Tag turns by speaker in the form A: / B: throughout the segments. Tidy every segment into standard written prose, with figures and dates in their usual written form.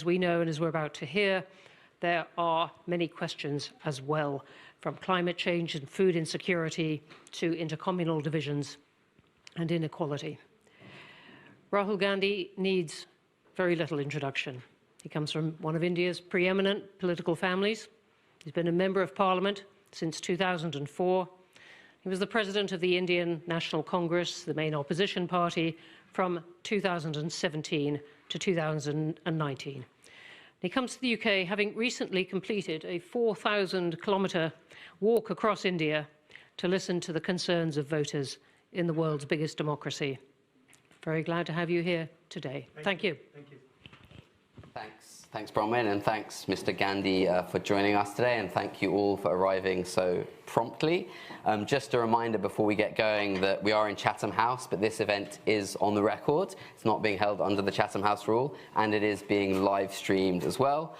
A: As we know and as we're about to hear, there are many questions as well, from climate change and food insecurity to intercommunal divisions and inequality. Rahul Gandhi needs very little introduction. He comes from one of India's preeminent political families. He's been a member of Parliament since 2004. He was the president of the Indian National Congress, the main opposition party, from 2017 to 2019. He comes to the UK having recently completed a 4,000-kilometre walk across India to listen to the concerns of voters in the world's biggest democracy. Very glad to have you here today. Thank you.
B: Thank you.
C: Thanks, Bronwyn, and thanks, Mr. Gandhi, for joining us today, and thank you all for arriving so promptly. Just a reminder before we get going that we are in Chatham House, but this event is on the record. It's not being held under the Chatham House rule, and it is being live streamed as well.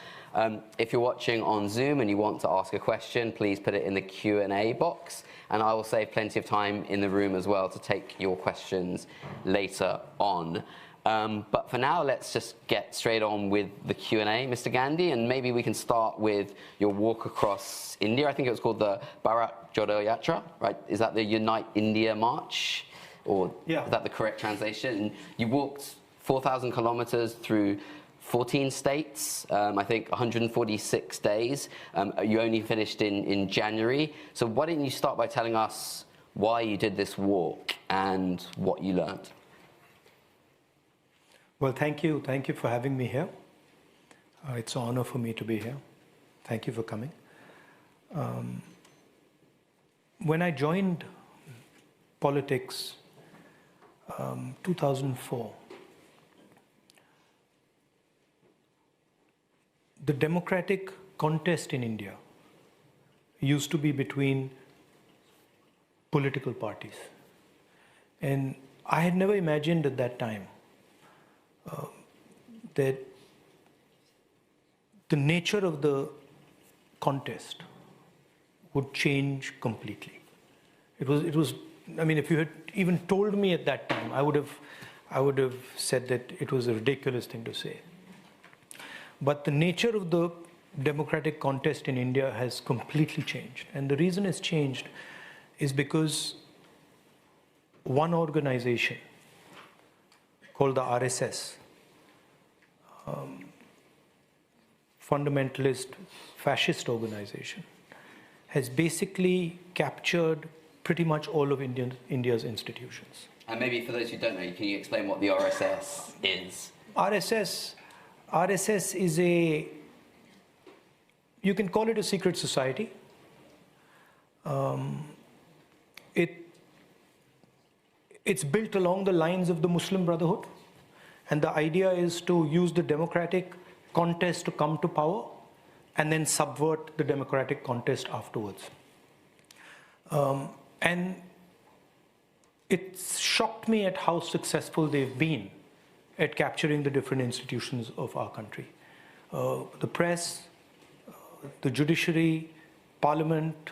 C: If you're watching on Zoom and you want to ask a question, please put it in the Q&A box, and I will save plenty of time in the room as well to take your questions later on. But for now, let's just get straight on with the Q&A, Mr. Gandhi, and maybe we can start with your walk across India. I think it was called the Bharat Jodo Yatra, right? Is that the Unite India March? Or
B: yeah.
C: Is that the correct translation? You walked 4,000 kilometers through 14 states, I think 146 days. You only finished in January. So why don't you start by telling us why you did this walk and what you learned?
B: Well, thank you. Thank you for having me here. It's an honor for me to be here. Thank you for coming. When I joined politics, 2004, the democratic contest in India used to be between political parties. And I had never imagined at that time that the nature of the contest would change completely. It was. I mean, if you had even told me at that time, I would have said that it was a ridiculous thing to say. But the nature of the democratic contest in India has completely changed, and the reason it's changed is because one organization called the RSS, Fundamentalist Fascist organization, has basically captured pretty much all of India's institutions.
C: And maybe for those who don't know, can you explain what the RSS is?
B: RSS is you can call it a secret society. It's built along the lines of the Muslim Brotherhood. And the idea is to use the democratic contest to come to power and then subvert the democratic contest afterwards. And it shocked me at how successful they've been at capturing the different institutions of our country. The press, the judiciary, parliament,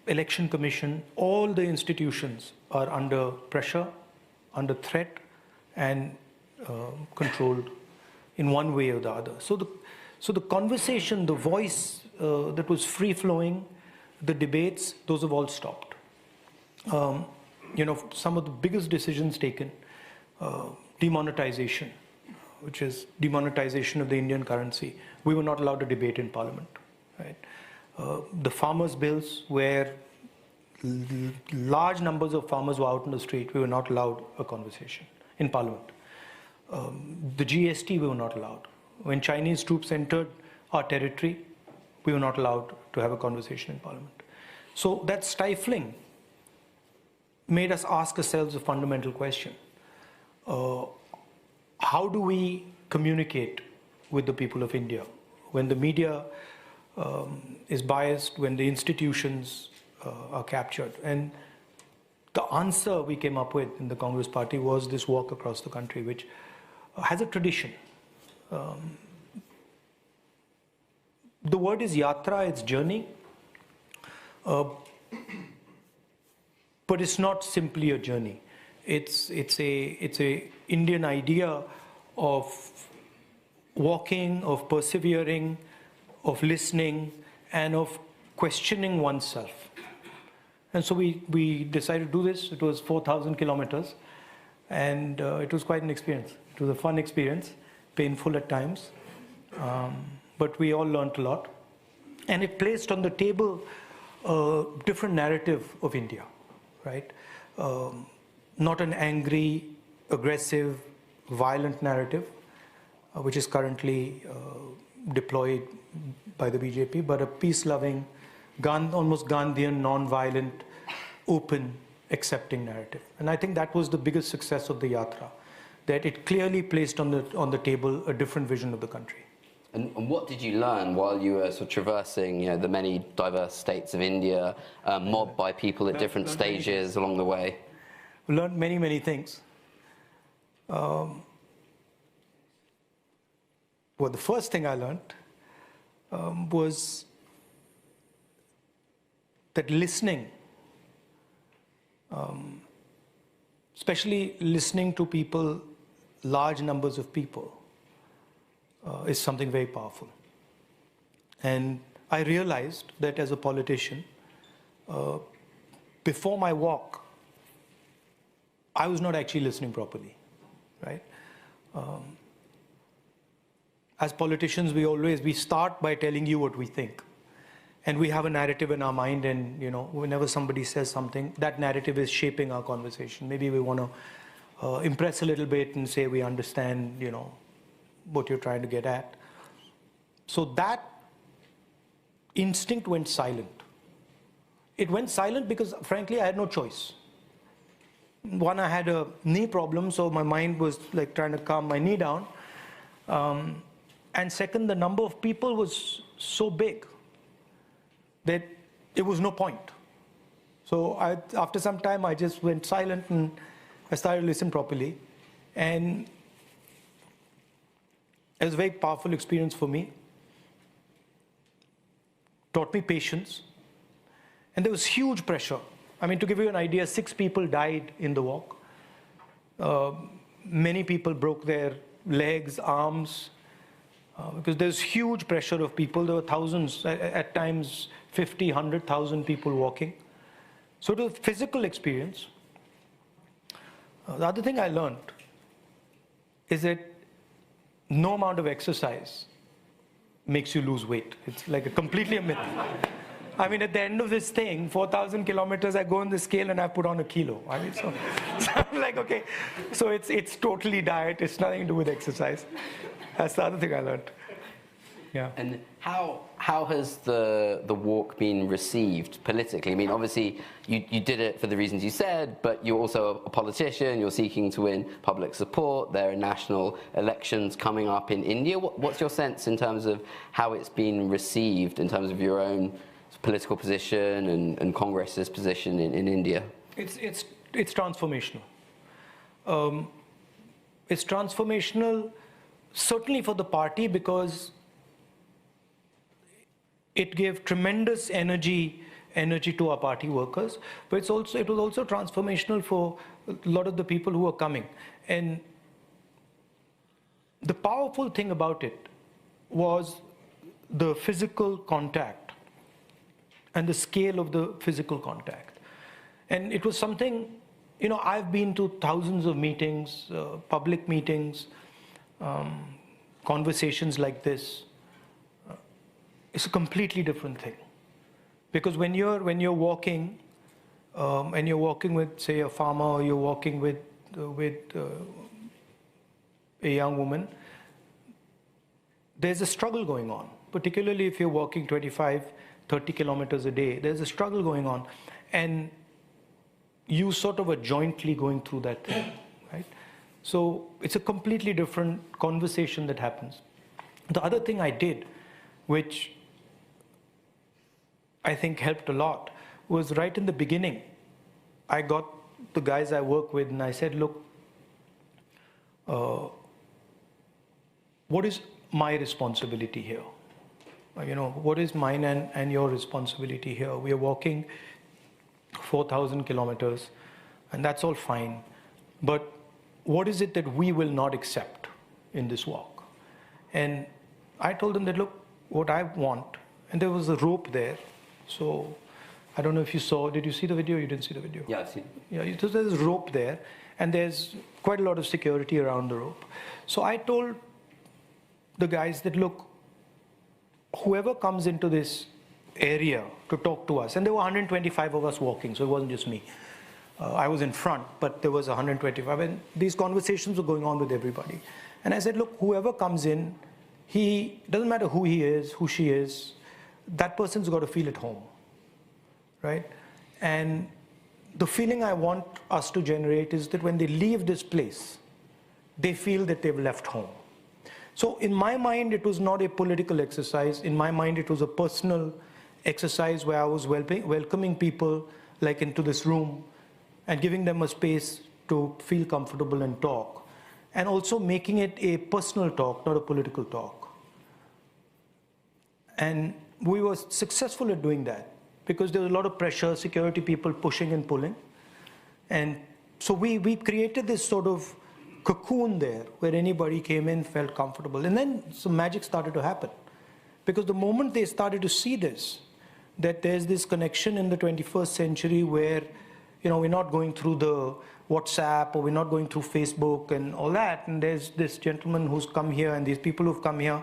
B: election commission, all the institutions are under pressure, under threat, and controlled in one way or the other. So the conversation, the voice that was free-flowing, the debates, those have all stopped. Some of the biggest decisions taken, demonetization, which is demonetization of the Indian currency. We were not allowed to debate in Parliament. Right? The farmers' bills, where large numbers of farmers were out in the street, we were not allowed a conversation in Parliament. The GST, we were not allowed. When Chinese troops entered our territory, we were not allowed to have a conversation in Parliament. So that stifling made us ask ourselves a fundamental question. How do we communicate with the people of India when the media is biased, when the institutions are captured? And the answer we came up with in the Congress Party was this walk across the country, which has a tradition. The word is yatra, it's journey. But it's not simply a journey. It's a Indian idea of walking, of persevering, of listening, and of questioning oneself. And so we decided to do this. It was 4,000 kilometers, and it was quite an experience. It was a fun experience, painful at times, but we all learned a lot. And it placed on the table a different narrative of India, right? Not an angry, aggressive, violent narrative, which is currently deployed by the BJP, but a peace-loving, almost Gandhian, non-violent, open, accepting narrative. And I think that was the biggest success of the Yatra, that it clearly placed on the table a different vision of the country.
C: And what did you learn while you were sort of traversing, the many diverse states of India, mobbed by people at different stages along the way?
B: We learned many, many things. Well, the first thing I learned was that listening, especially listening to people, large numbers of people, is something very powerful. And I realized that as a politician, before my walk, I was not actually listening properly, right? As politicians, we start by telling you what we think. And we have a narrative in our mind, and whenever somebody says something, that narrative is shaping our conversation. Maybe we want to impress a little bit and say we understand, what you're trying to get at. So that instinct went silent. It went silent because, frankly, I had no choice. One, I had a knee problem, so my mind was like trying to calm my knee down. And second, the number of people was so big that it was no point. So after some time, I just went silent and I started to listen properly. And it was a very powerful experience for me. Taught me patience. And there was huge pressure. I mean, to give you an idea, 6 people died in the walk. Many people broke their legs, arms, because there's huge pressure of people. There were thousands, at times 50, 100,000 people walking. So it was a physical experience. The other thing I learned is that no amount of exercise makes you lose weight. It's like completely a myth. I mean, at the end of this thing, 4,000 kilometers, I go on the scale and I put on a kilo. I mean, so I'm like, okay, so it's totally diet. It's nothing to do with exercise. That's the other thing I learned. Yeah.
C: And how has the walk been received politically? I mean, obviously, you did it for the reasons you said, but you're also a politician. You're seeking to win public support. There are national elections coming up in India. What's your sense in terms of how it's been received in terms of your own political position and Congress's position in India?
B: It's transformational. It's transformational, certainly for the party, because it gave tremendous energy to our party workers, but it was also transformational for a lot of the people who are coming. And the powerful thing about it was the physical contact and the scale of the physical contact. And it was something, I've been to thousands of meetings, public meetings, conversations like this. It's a completely different thing, because when you're walking, and you're walking with, say, a farmer, or you're walking with a young woman, there's a struggle going on. Particularly if you're walking 25, 30 kilometers a day, there's a struggle going on, and you sort of are jointly going through that thing, right? So it's a completely different conversation that happens. The other thing I did, which I think helped a lot, was right in the beginning, I got the guys I work with and I said, look, what is my responsibility here? What is mine and your responsibility here? We are walking 4,000 kilometers, and that's all fine. But what is it that we will not accept in this walk? And I told them that, look, what I want, and there was a rope there. So I don't know if you saw, did you see the video? You didn't see the video?
C: Yeah, I've seen it.
B: Yeah, so there's a rope there, and there's quite a lot of security around the rope. So I told the guys that, look, whoever comes into this area to talk to us, and there were 125 of us walking, so it wasn't just me. I was in front, but there was 125, and these conversations were going on with everybody. And I said, look, whoever comes in, he doesn't matter who he is, who she is, that person's got to feel at home, right? And the feeling I want us to generate is that when they leave this place, they feel that they've left home. So in my mind, it was not a political exercise. In my mind, it was a personal exercise where I was welcoming people like into this room and giving them a space to feel comfortable and talk, and also making it a personal talk, not a political talk. And we were successful at doing that because there was a lot of pressure, security people pushing and pulling. And so we created this sort of cocoon there where anybody came in, felt comfortable. And then some magic started to happen. Because the moment they started to see this, that there's this connection in the 21st century where, you know, we're not going through the WhatsApp or we're not going through Facebook and all that. And there's this gentleman who's come here and these people who've come here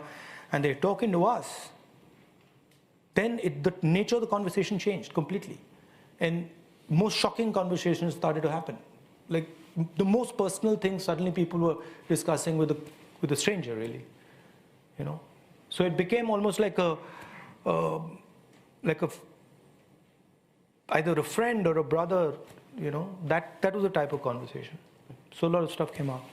B: and they're talking to us. Then the nature of the conversation changed completely. And most shocking conversations started to happen. Like the most personal things suddenly people were discussing with a stranger, really, you know. So it became almost like either a friend or a brother, you know. That was the type of conversation. So a lot of stuff came out.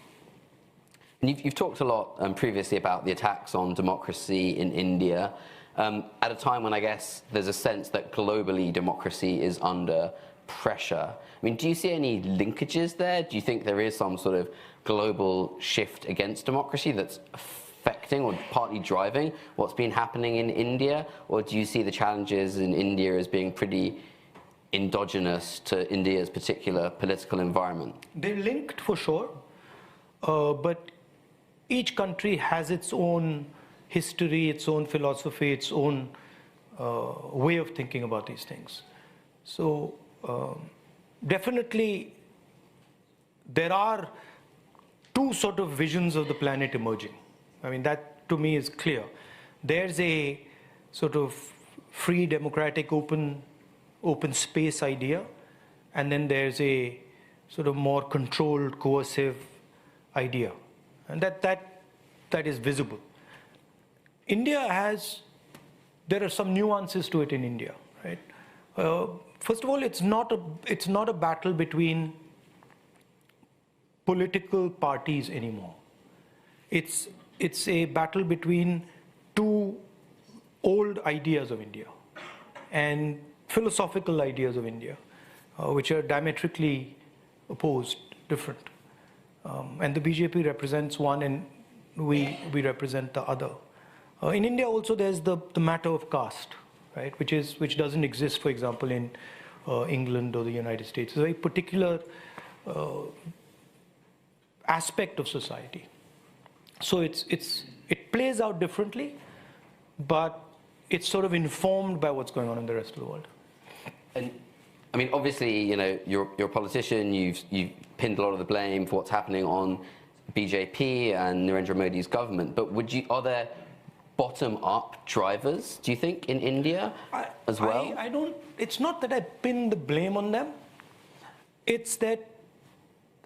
C: And you've talked a lot previously about the attacks on democracy in India, at a time when I guess there's a sense that globally democracy is under pressure. I mean, do you see any linkages there? Do you think there is some sort of global shift against democracy that's affecting or partly driving what's been happening in India? Or do you see the challenges in India as being pretty endogenous to India's particular political environment?
B: They're linked for sure, but each country has its own history, its own philosophy, its own way of thinking about these things. So definitely there are two sort of visions of the planet emerging. I mean, that to me is clear. There's a sort of free, democratic, open space idea, and then there's a sort of more controlled, coercive idea, and that is visible. There are some nuances to it in India, right? First of all, it's not a battle between political parties anymore. It's a battle between two old ideas of India and philosophical ideas of India, which are diametrically opposed, different. And the BJP represents one, and we represent the other. In India also there's the matter of caste, right, which doesn't exist, for example, in England or the United States. It's a very particular aspect of society. So it plays out differently, but it's sort of informed by what's going on in the rest of the world.
C: And I mean, obviously, you know, you're a politician. You've pinned a lot of the blame for what's happening on BJP and Narendra Modi's government. But are there bottom-up drivers, do you think, in India as well? It's
B: not that I pin the blame on them. It's that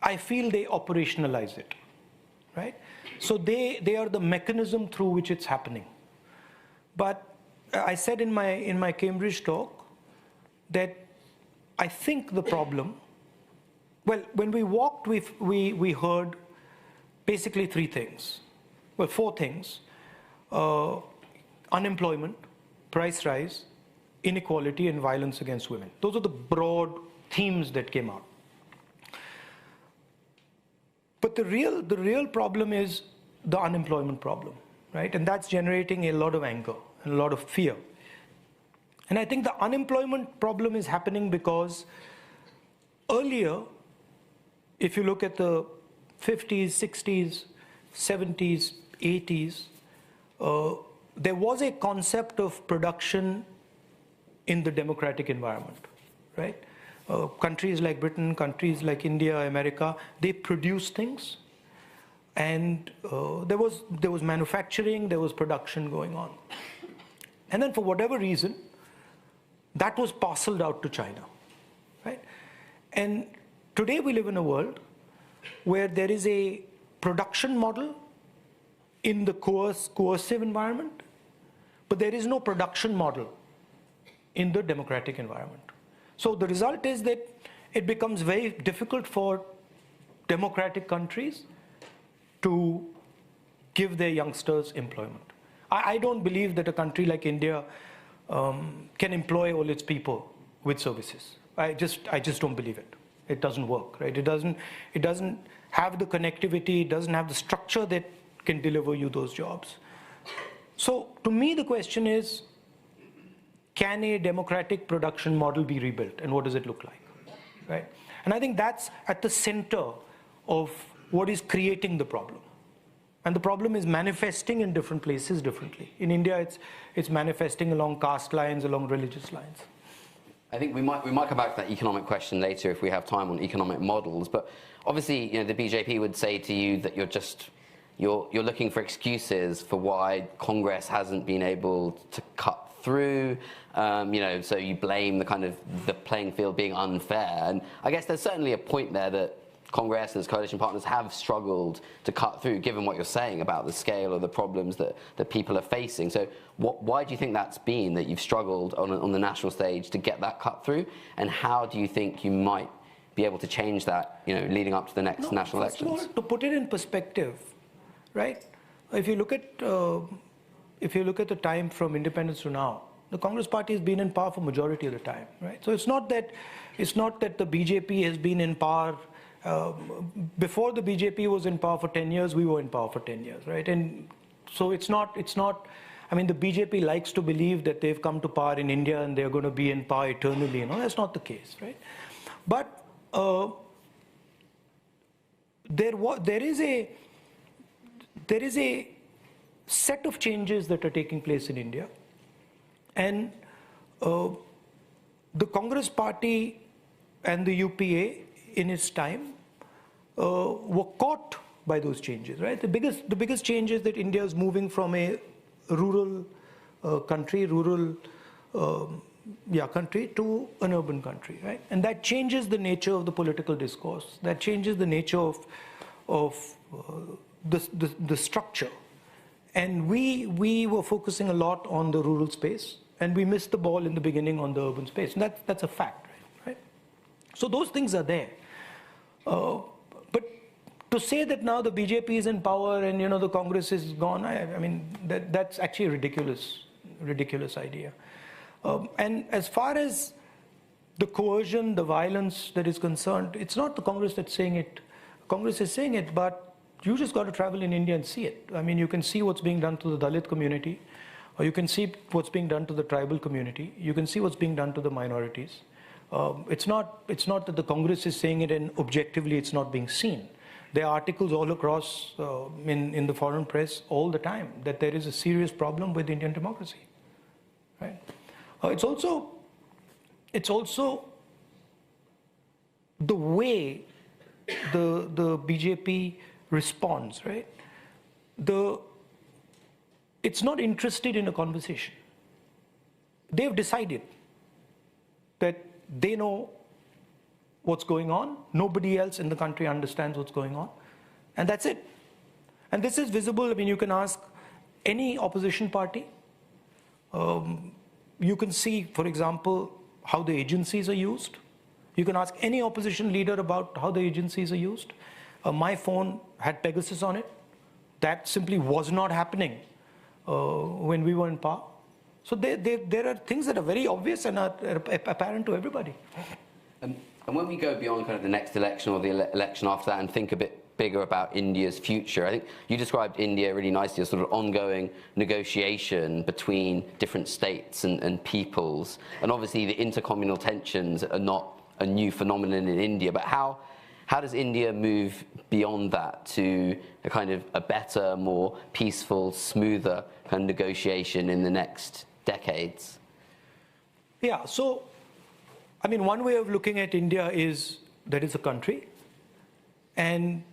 B: I feel they operationalize it, right? So they are the mechanism through which it's happening. But I said in my Cambridge talk that I think the problem, well, when we walked, we heard basically three things. Well, four things. Unemployment, price rise, inequality, and violence against women. Those are the broad themes that came out. But the real problem is the unemployment problem, right? And that's generating a lot of anger and a lot of fear. And I think the unemployment problem is happening because earlier, if you look at the 50s, 60s, 70s, 80s, there was a concept of production in the democratic environment, right? Countries like Britain, countries like India, America, they produce things, and there was manufacturing, there was production going on. And then for whatever reason, that was parceled out to China, right? And today we live in a world where there is a production model in the coercive environment, but there is no production model in the democratic environment. So the result is that it becomes very difficult for democratic countries to give their youngsters employment. I don't believe that a country like India can employ all its people with services. I just don't believe it. It doesn't work, right? It doesn't have the connectivity, it doesn't have the structure that can deliver you those jobs. So to me, the question is, can a democratic production model be rebuilt, and what does it look like, right? And I think that's at the center of what is creating the problem. And the problem is manifesting in different places differently. In India, it's manifesting along caste lines, along religious lines.
C: I think we might come back to that economic question later if we have time on economic models. But obviously, the BJP would say to you that you're looking for excuses for why Congress hasn't been able to cut through. So you blame the playing field being unfair. And I guess there's certainly a point there that Congress and its coalition partners have struggled to cut through, given what you're saying about the scale of the problems that people are facing. So why do you think that's been, that you've struggled on the national stage to get that cut through? And how do you think you might be able to change that, leading up to the next national elections?
B: First of all, to put it in perspective, right? If you look at the time from independence to now, the Congress party has been in power for majority of the time, right? So it's not that the BJP has been in power. Before the BJP was in power for 10 years, we were in power for 10 years, right? And so it's not, I mean, the BJP likes to believe that they've come to power in India and they're going to be in power eternally. That's not the case, right? But there is a set of changes that are taking place in India. And the Congress party and the UPA in its time were caught by those changes, right? The biggest change is that India is moving from a rural country to an urban country, right? And that changes the nature of the political discourse. That changes the nature of the structure. And we were focusing a lot on the rural space, and we missed the ball in the beginning on the urban space. And that's a fact, right? So those things are there. But to say that now the BJP is in power and the Congress is gone, I mean that's actually a ridiculous idea. And as far as the coercion, the violence that is concerned, it's not the Congress that's saying it. Congress is saying it, but you just got to travel in India and see it. I mean, you can see what's being done to the Dalit community, or you can see what's being done to the tribal community. You can see what's being done to the minorities. It's not that the Congress is saying it and objectively it's not being seen. There are articles all across in the foreign press all the time that there is a serious problem with Indian democracy. Right? It's also the way the BJP responds, right? It's not interested in a conversation. They've decided that they know what's going on. Nobody else in the country understands what's going on. And that's it. And this is visible. I mean, you can ask any opposition party. You can see, for example, how the agencies are used. You can ask any opposition leader about how the agencies are used. My phone had Pegasus on it. That simply was not happening when we were in power. So there are things that are very obvious and are apparent to everybody.
C: And when we go beyond kind of the next election or the election after that and think a bit bigger about India's future, I think you described India really nicely as sort of ongoing negotiation between different states and peoples. And obviously the intercommunal tensions are not a new phenomenon in India, but how does India move beyond that to a kind of a better, more peaceful, smoother kind of negotiation in the next decades?
B: Yeah, so, I mean, one way of looking at India is that it's a country. And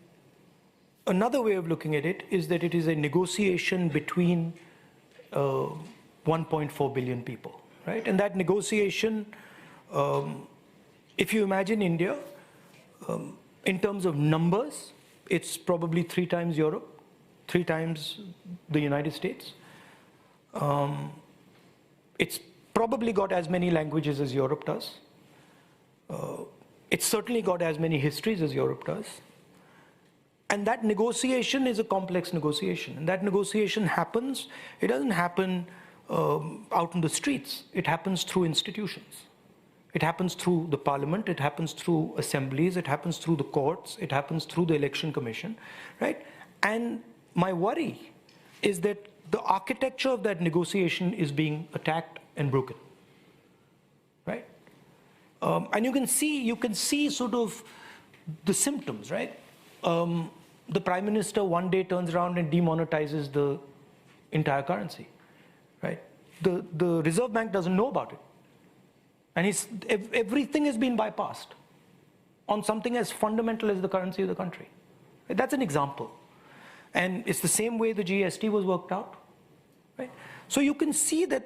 B: another way of looking at it is that it is a negotiation between 1.4 billion people, right? And that negotiation, if you imagine India, in terms of numbers, it's probably 3 times Europe, 3 times the United States. It's probably got as many languages as Europe does. It's certainly got as many histories as Europe does. And that negotiation is a complex negotiation. And that negotiation happens, it doesn't happen out in the streets. It happens through institutions. It happens through the parliament, it happens through assemblies, it happens through the courts, it happens through the election commission, right? And my worry is that the architecture of that negotiation is being attacked and broken, right? And you can see sort of the symptoms, right? The prime minister one day turns around and demonetizes the entire currency, right? The Reserve Bank doesn't know about it. And everything has been bypassed on something as fundamental as the currency of the country. That's an example. And it's the same way the GST was worked out, right? So you can see that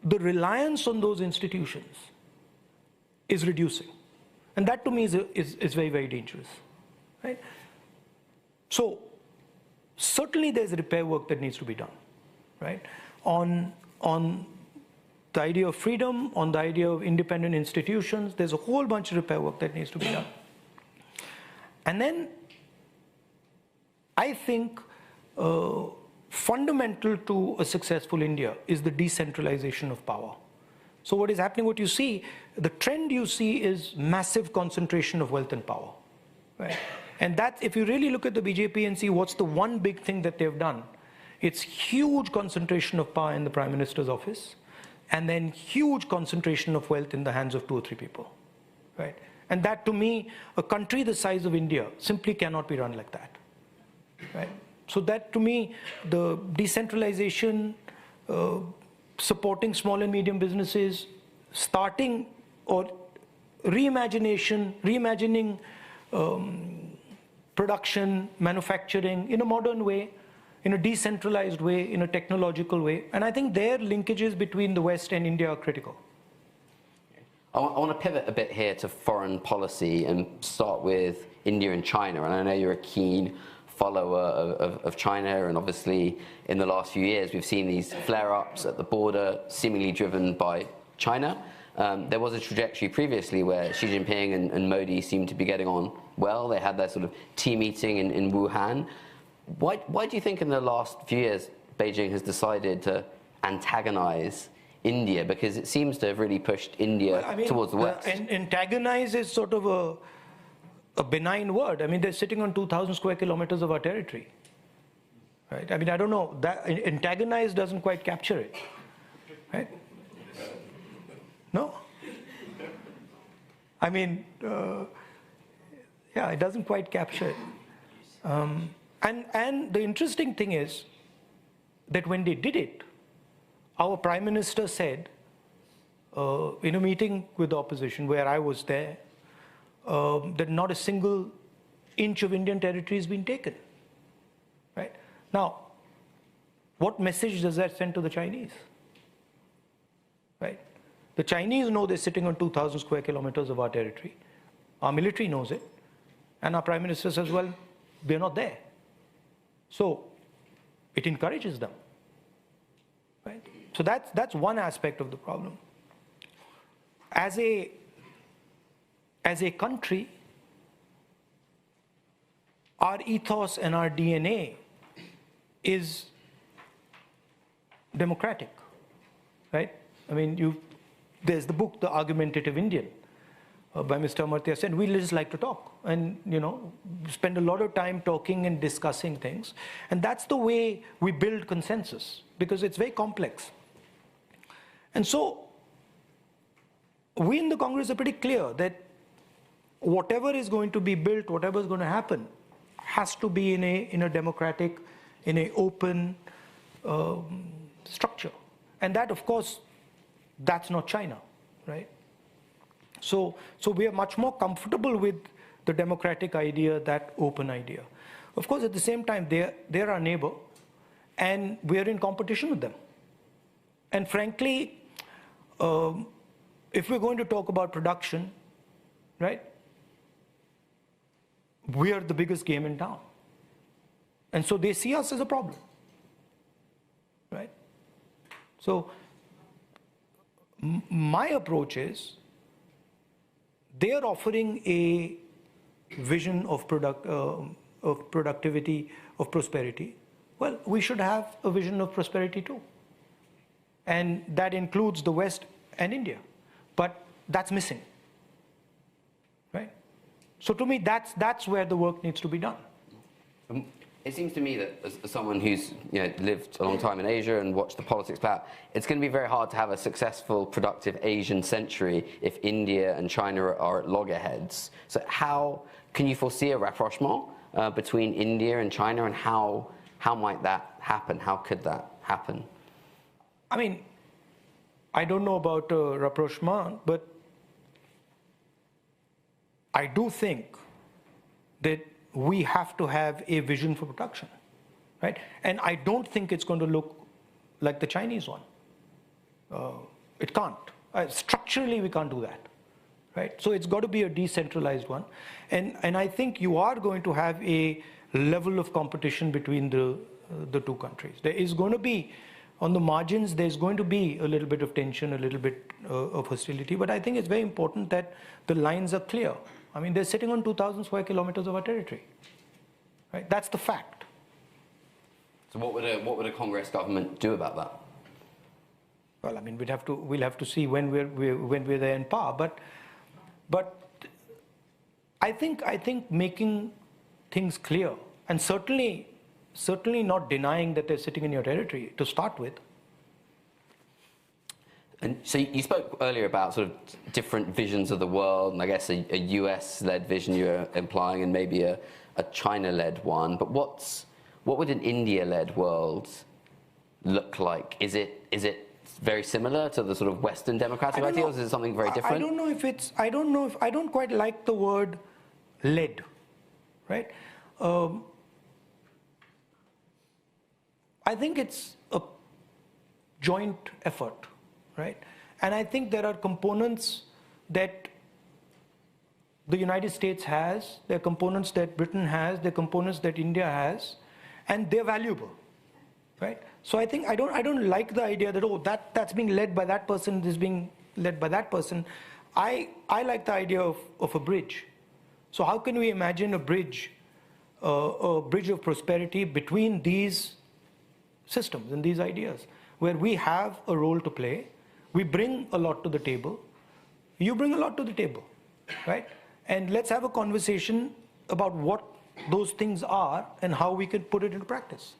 B: the reliance on those institutions is reducing. And that to me is very, very dangerous, right? So certainly there's repair work that needs to be done, right? On the idea of freedom, on the idea of independent institutions, there's a whole bunch of repair work that needs to be done. And then I think fundamental to a successful India is the decentralization of power. So what is happening, what you see, the trend you see is massive concentration of wealth and power, right? And that, if you really look at the BJP and see what's the one big thing that they've done, it's huge concentration of power in the Prime Minister's office, and then huge concentration of wealth in the hands of 2 or 3 people, right? And that, to me, a country the size of India simply cannot be run like that, right? So that, to me, the decentralization, supporting small and medium businesses, starting or reimagining production, manufacturing in a modern way, in a decentralized way, in a technological way. And I think their linkages between the West and India are critical.
C: I want to pivot a bit here to foreign policy and start with India and China. And I know you're a keen follower of China, and obviously in the last few years we've seen these flare-ups at the border seemingly driven by China. There was a trajectory previously where Xi Jinping and Modi seemed to be getting on well. They had their sort of tea meeting in Wuhan. Why do you think in the last few years Beijing has decided to antagonize India? Because it seems to have really pushed India towards the West.
B: Antagonize is sort of a benign word. I mean, they're sitting on 2,000 square kilometers of our territory, right? I mean, I don't know, that antagonize doesn't quite capture it, right? No? I mean, yeah, it doesn't quite capture it. And the interesting thing is that when they did it, our Prime Minister said, in a meeting with the opposition where I was there, that not a single inch of Indian territory has been taken, right? Now, what message does that send to the Chinese, right? The Chinese know they're sitting on 2,000 square kilometers of our territory. Our military knows it. And our Prime Minister says, well, they're not there. So it encourages them, right? So that's one aspect of the problem. As a country, our ethos and our DNA is democratic, right? I mean, there's the book, The Argumentative Indian, by Mr. Amartya Sen. We just like to talk and, spend a lot of time talking and discussing things. And that's the way we build consensus, because it's very complex. And so we in the Congress are pretty clear that whatever is going to be built, whatever is going to happen, has to be in a democratic, in a open, structure. And that, of course, that's not China, right? So we are much more comfortable with the democratic idea, that open idea. Of course, at the same time, they're our neighbor, and we're in competition with them. And frankly, if we're going to talk about production, right, we are the biggest game in town. And so they see us as a problem, right? So my approach is, they're offering a vision of productivity, of prosperity. Well, we should have a vision of prosperity too. And that includes the West and India. But that's missing, right? So to me, that's where the work needs to be done.
C: It seems to me that as someone who's lived a long time in Asia and watched the politics play out, it's going to be very hard to have a successful, productive Asian century if India and China are at loggerheads. So how can you foresee a rapprochement between India and China, and how might that happen? How could that happen?
B: I mean, I don't know about rapprochement, but I do think that we have to have a vision for production, right? And I don't think it's going to look like the Chinese one. It can't. Structurally, we can't do that, right? So it's got to be a decentralized one. And I think you are going to have a level of competition between the two countries. There is going to be, on the margins, there's going to be a little bit of tension, a little bit of hostility, but I think it's very important that the lines are clear. I mean, they're sitting on 2,000 square kilometers of our territory, right? That's the fact.
C: So what would a Congress government do about that?
B: Well, I mean, we'll have to see when we're there in power. But I think making things clear, and certainly not denying that they're sitting in your territory to start with.
C: And so you spoke earlier about sort of different visions of the world, and I guess a US-led vision you're implying, and maybe a China-led one. But what would an India-led world look like? Is it very similar to the sort of Western democratic ideals? Is it something very different?
B: I don't know if I don't quite like the word led, right? I think it's a joint effort, right? And I think there are components that the United States has, there are components that Britain has, there are components that India has, and they're valuable, right? So I think I don't like the idea that that's being led by that person, this is being led by that person. I like the idea of a bridge. So how can we imagine a bridge of prosperity between these systems and these ideas, where we have a role to play, we bring a lot to the table, you bring a lot to the table, right? And let's have a conversation about what those things are and how we can put it into practice,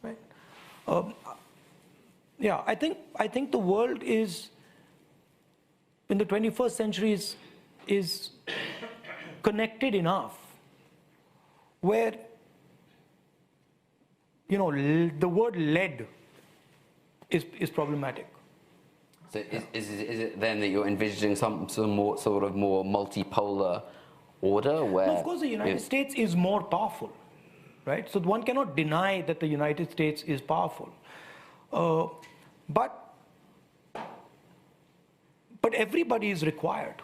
B: right? Yeah, I think the world is, in the 21st century, is connected enough where, the word led is problematic.
C: So is it then that you're envisaging some more sort of more multipolar order where?
B: No, of course, the United States is more powerful, right? So one cannot deny that the United States is powerful, but everybody is required.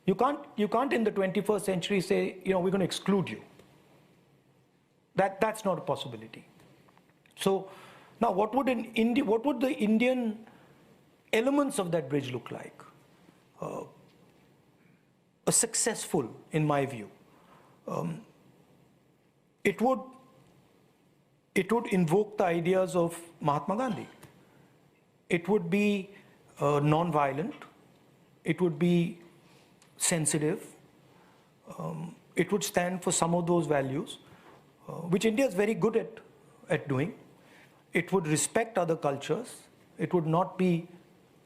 B: You can't in the 21st century say, we're going to exclude you. That's not a possibility. So now, what would the Indian elements of that bridge look like? A successful, in my view, it would invoke the ideas of Mahatma Gandhi. It would be non-violent. It would be sensitive. It would stand for some of those values, which India is very good at doing. It would respect other cultures. It would not be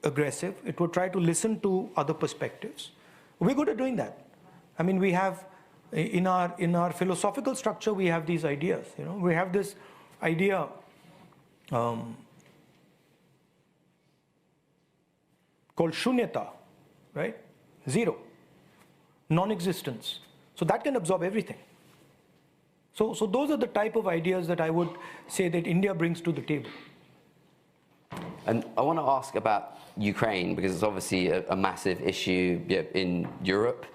B: aggressive. It would try to listen to other perspectives. We're good at doing that. I mean, we have, in our philosophical structure, we have these ideas. We have this idea called shunyata, right? Zero, non-existence. So that can absorb everything. So those are the type of ideas that I would say that India brings to the table.
C: And I want to ask about Ukraine, because it's obviously a massive issue in Europe.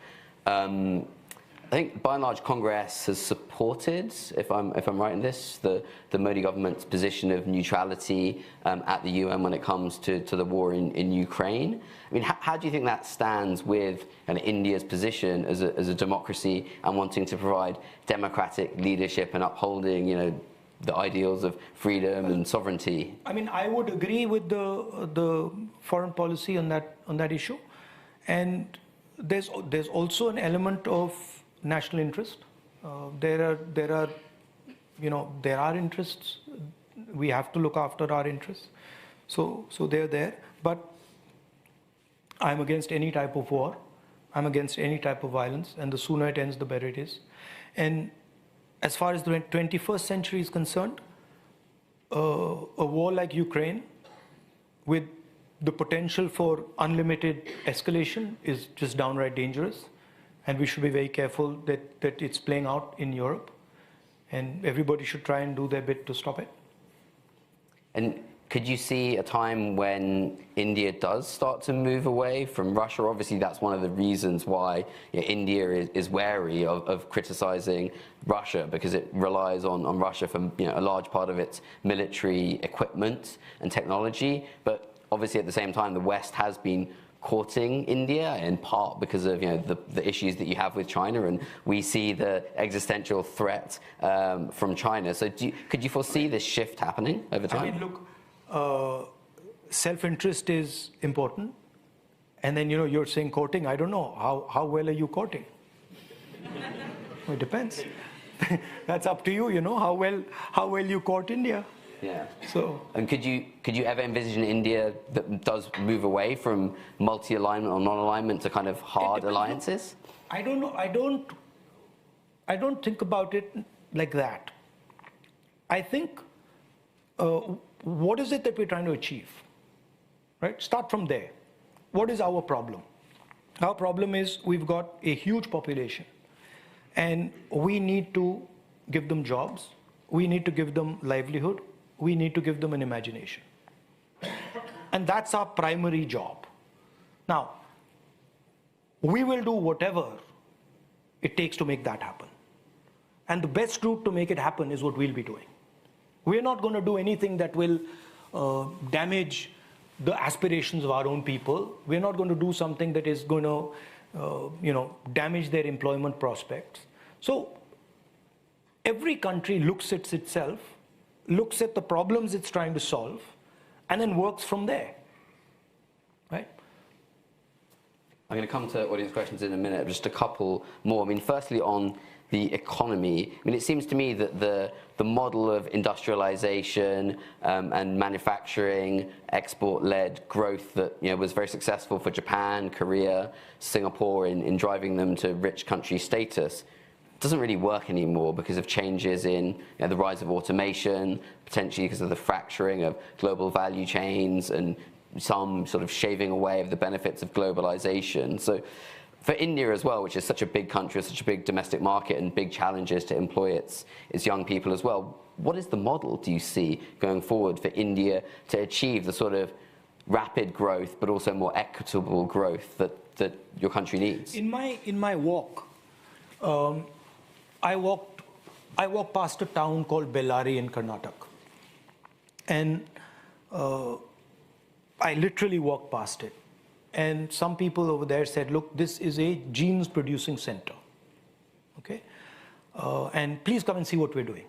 C: I think by and large Congress has supported, if I'm right in this, the Modi government's position of neutrality at the UN when it comes to the war in Ukraine. I mean, how do you think that stands with India's position as a democracy and wanting to provide democratic leadership and upholding, the ideals of freedom and sovereignty?
B: I mean, I would agree with the foreign policy on that issue, and there's also an element of national interest. There are interests. We have to look after our interests. So they're there. But I'm against any type of war. I'm against any type of violence, and the sooner it ends, the better it is. And as far as the 21st century is concerned, a war like Ukraine, with the potential for unlimited escalation, is just downright dangerous. And we should be very careful that it's playing out in Europe. And everybody should try and do their bit to stop it.
C: And could you see a time when India does start to move away from Russia? Obviously, that's one of the reasons why India is wary of criticizing Russia, because it relies on Russia for a large part of its military equipment and technology. But obviously, at the same time, the West has been courting India in part because of the issues that you have with China, and we see the existential threat from China. So could you foresee this shift happening over time?
B: I mean, look, self-interest is important, and then you're saying courting. I don't know how well are you courting. It depends. That's up to you. How well you court India.
C: Yeah.
B: So.
C: And could you ever envision India that does move away from multi-alignment or non-alignment to kind of hard alliances?
B: I don't know. I don't think about it like that. I think, what is it that we're trying to achieve? Right? Start from there. What is our problem? Our problem is we've got a huge population, and we need to give them jobs. We need to give them livelihood. We need to give them an imagination. And that's our primary job. Now, we will do whatever it takes to make that happen. And the best route to make it happen is what we'll be doing. We're not going to do anything that will damage the aspirations of our own people. We're not going to do something that is going to, damage their employment prospects. So every country looks at itself, looks at the problems it's trying to solve, and then works from there, right?
C: I'm going to come to audience questions in a minute, just a couple more. I mean, firstly, on the economy, I mean, it seems to me that the model of industrialization and manufacturing, export-led growth that was very successful for Japan, Korea, Singapore in driving them to rich country status doesn't really work anymore because of changes in the rise of automation, potentially because of the fracturing of global value chains and some sort of shaving away of the benefits of globalization. So for India as well, which is such a big country, such a big domestic market and big challenges to employ its young people as well, what is the model do you see going forward for India to achieve the sort of rapid growth but also more equitable growth that your country needs?
B: In my walk, I walked past a town called Bellary in Karnataka, and I literally walked past it. And some people over there said, look, this is a jeans producing center, okay? And please come and see what we're doing.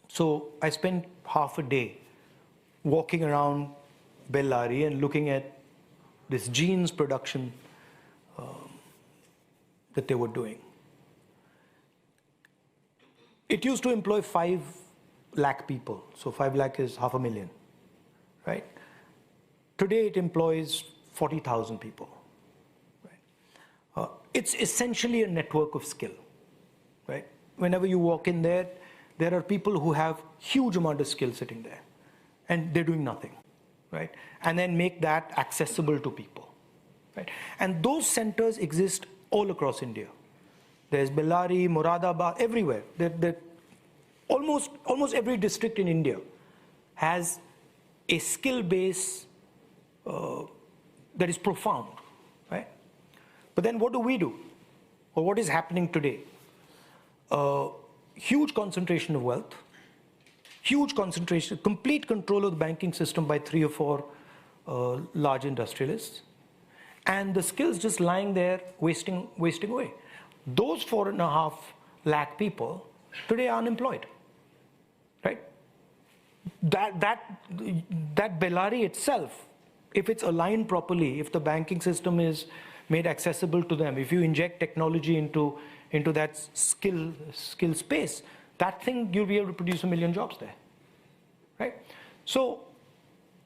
B: So I spent half a day walking around Bellary and looking at this jeans production that they were doing. It used to employ 5 lakh people. So 5 lakh is 500,000, right? Today it employs 40,000 people. Right? It's essentially a network of skill, right? Whenever you walk in there, there are people who have huge amount of skill sitting there, and they're doing nothing, right? And then make that accessible to people, right? And those centers exist all across India. There's Bellary, Moradabad, everywhere. Almost every district in India has a skill base that is profound, right? But then what do we do? Or what is happening today? Huge concentration of wealth, huge concentration, complete control of the banking system by 3 or 4 large industrialists, and the skills just lying there wasting away. Those 4.5 lakh people today are unemployed, right? That Bellary itself, if it's aligned properly, if the banking system is made accessible to them, if you inject technology into that skill space, that thing, you'll be able to produce 1 million jobs there, right? So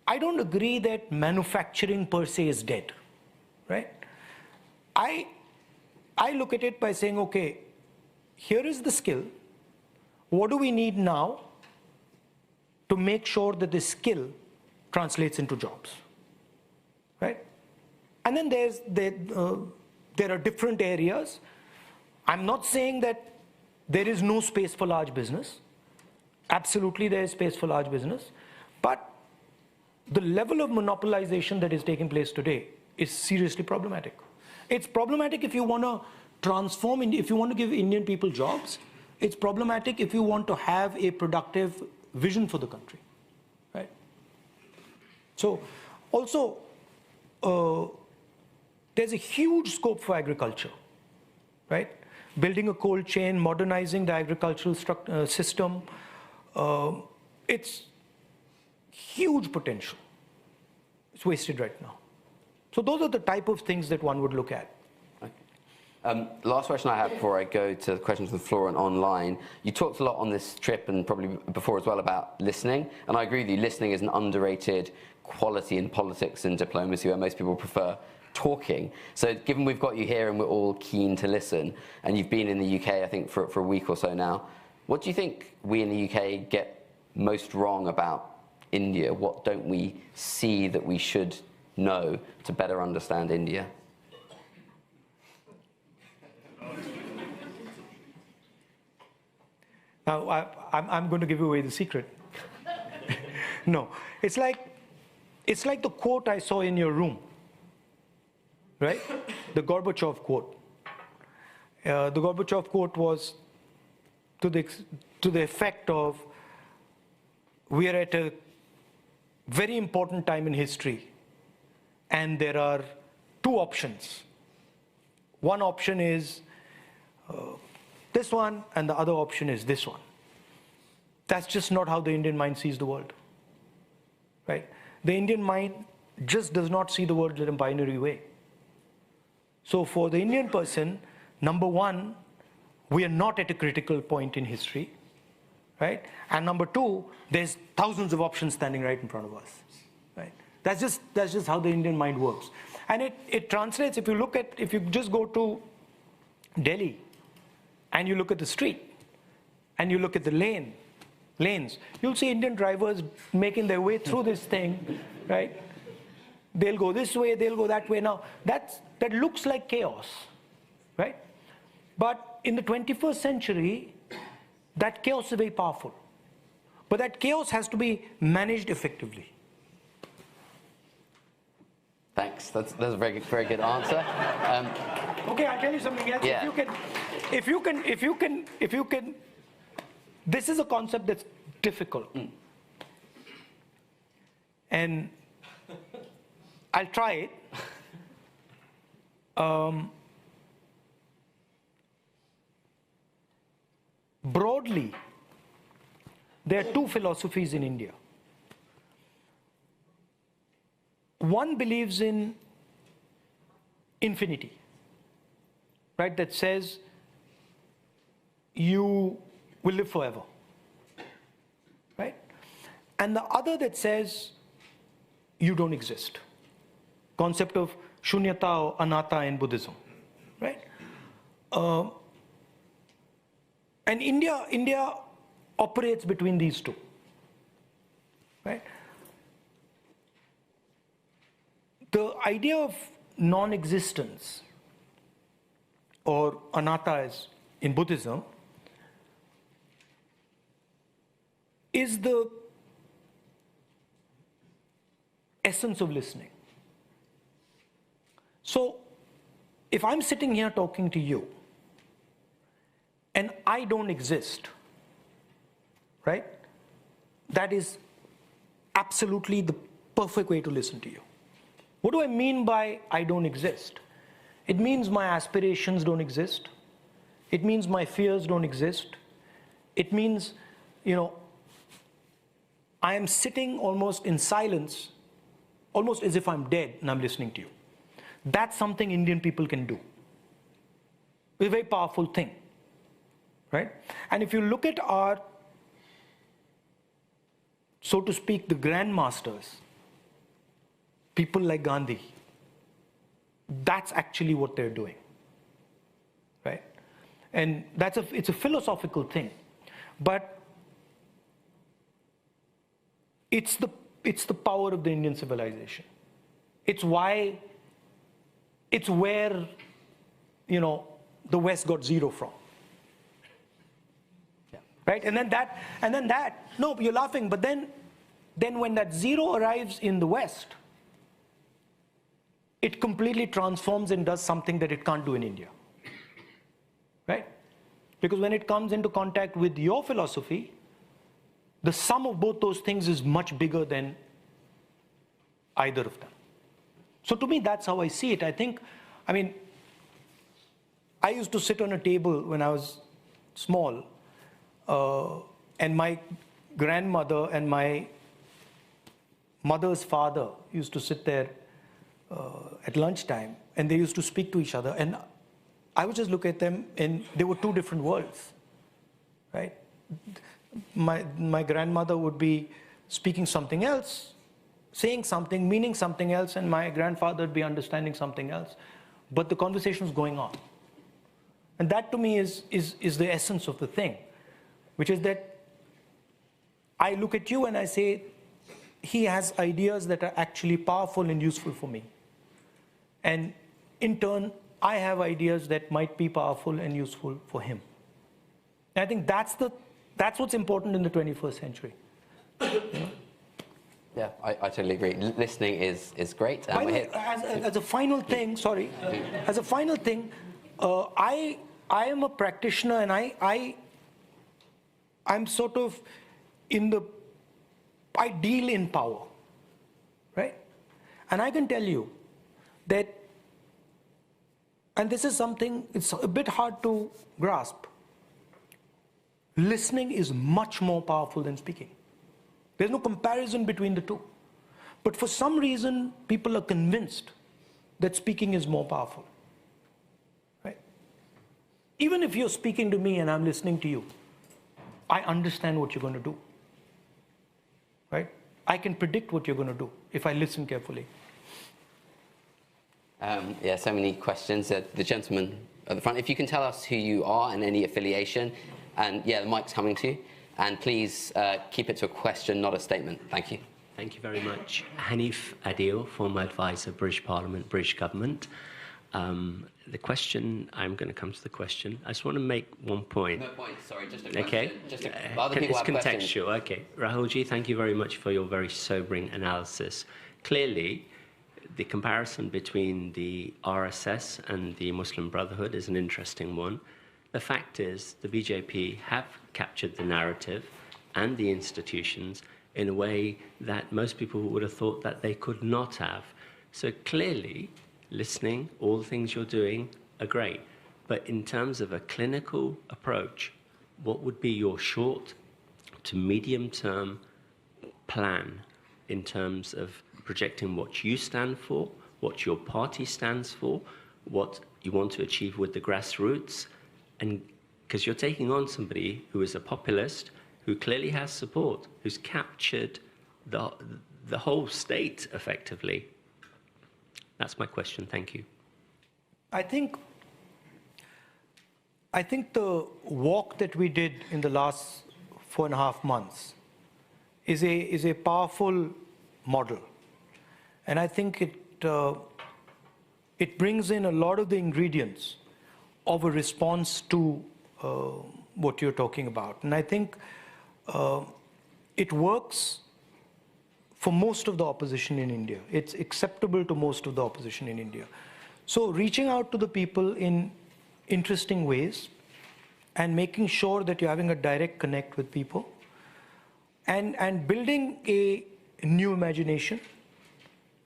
B: I don't agree that manufacturing per se is dead, right? I look at it by saying, okay, here is the skill. What do we need now to make sure that this skill translates into jobs, right? And then there are different areas. I'm not saying that there is no space for large business. Absolutely there is space for large business. But the level of monopolization that is taking place today is seriously problematic. It's problematic if you want to transform, if you want to give Indian people jobs. It's problematic if you want to have a productive vision for the country, right? So also, there's a huge scope for agriculture, right? Building a cold chain, modernizing the agricultural system. It's huge potential. It's wasted right now. So those are the type of things that one would look at.
C: Last question I have before I go to questions from the floor and online. You talked a lot on this trip and probably before as well about listening. And I agree with you, listening is an underrated quality in politics and diplomacy where most people prefer talking. So given we've got you here and we're all keen to listen, and you've been in the UK, I think, for a week or so now, what do you think we in the UK get most wrong about India? What don't we see that we should know to better understand India?
B: Now, I'm going to give away the secret. No, it's like the quote I saw in your room, right? The Gorbachev quote. The Gorbachev quote was to the effect of, we are at a very important time in history, and there are 2 options. One option is this one, and the other option is this one. That's just not how the Indian mind sees the world, right? The Indian mind just does not see the world in a binary way. So for the Indian person, number one, we are not at a critical point in history, right? And number 2, there's thousands of options standing right in front of us, right? That's just how the Indian mind works. And it translates, if you just go to Delhi, and you look at the street, and you look at the lanes, you'll see Indian drivers making their way through this thing, right? They'll go this way, they'll go that way. Now, that looks like chaos, right? But in the 21st century, that chaos is very powerful. But that chaos has to be managed effectively.
C: Thanks. That's a very good answer.
B: Okay, I'll tell you something else.
C: Yeah.
B: If you can, this is a concept that's difficult. And I'll try it. Broadly, there are 2 philosophies in India. One believes in infinity, right? That says you will live forever, right? And the other that says you don't exist. Concept of shunyata or anatta in Buddhism, right? And India operates between these two, right? The idea of non-existence, or anatta as in Buddhism, is the essence of listening. So if I'm sitting here talking to you and I don't exist, right? That is absolutely the perfect way to listen to you. What do I mean by I don't exist? It means my aspirations don't exist. It means my fears don't exist. It means, I am sitting almost in silence, almost as if I'm dead and I'm listening to you. That's something Indian people can do. It's a very powerful thing, right? And if you look at our, so to speak, the grandmasters, people like Gandhi, that's actually what they're doing, right? And it's a philosophical thing, but it's the power of the Indian civilization. It's where, the West got zero from.
C: Yeah.
B: Right? And then that, no, you're laughing, but then when that zero arrives in the West, it completely transforms and does something that it can't do in India. Right? Because when it comes into contact with your philosophy, the sum of both those things is much bigger than either of them. So to me, that's how I see it. I used to sit on a table when I was small, and my grandmother and my mother's father used to sit there at lunchtime, and they used to speak to each other. And I would just look at them, and they were two different worlds, right? My grandmother would be speaking something else, saying something, meaning something else, and my grandfather would be understanding something else. But the conversation was going on. And that to me is the essence of the thing, which is that I look at you and I say, he has ideas that are actually powerful and useful for me. And in turn, I have ideas that might be powerful and useful for him. And I think that's what's important in the 21st century.
C: Yeah, I totally agree. Listening is great.
B: By the way, as a final thing, as a final thing, I am a practitioner, and I'm sort of I deal in power, right? And I can tell you that, and this is something, it's a bit hard to grasp, listening is much more powerful than speaking. There's no comparison between the two. But for some reason, people are convinced that speaking is more powerful, right? Even if you're speaking to me and I'm listening to you, I understand what you're going to do, right? I can predict what you're going to do if I listen carefully.
C: Yeah, so many questions. The gentleman at the front, if you can tell us who you are and any affiliation, and yeah, the mic's coming to you. And please keep it to a question, not a statement. Thank you.
D: Thank you very much. Hanif Adil, former advisor, British Parliament, British Government. The question, I'm going to come to the question. I just want to make one point.
C: No point, sorry, just a question.
D: Okay.
C: Other people
D: it's
C: have
D: contextual,
C: questions.
D: okay. Rahulji, thank you very much for your very sobering analysis. Clearly, the comparison between the RSS and the Muslim Brotherhood is an interesting one. The fact is, the BJP have captured the narrative and the institutions in a way that most people would have thought that they could not have. So clearly, listening, all the things you're doing are great. But in terms of a clinical approach, what would be your short to medium-term plan in terms of projecting what you stand for, what your party stands for, what you want to achieve with the grassroots? And because you're taking on somebody who is a populist, who clearly has support, who's captured the whole state effectively. That's my question. Thank you.
B: I think the walk that we did in the last 4.5 months is a powerful model. And I think it brings in a lot of the ingredients of a response to what you're talking about. And I think it works for most of the opposition in India. It's acceptable to most of the opposition in India. So reaching out to the people in interesting ways and making sure that you're having a direct connect with people and building a new imagination,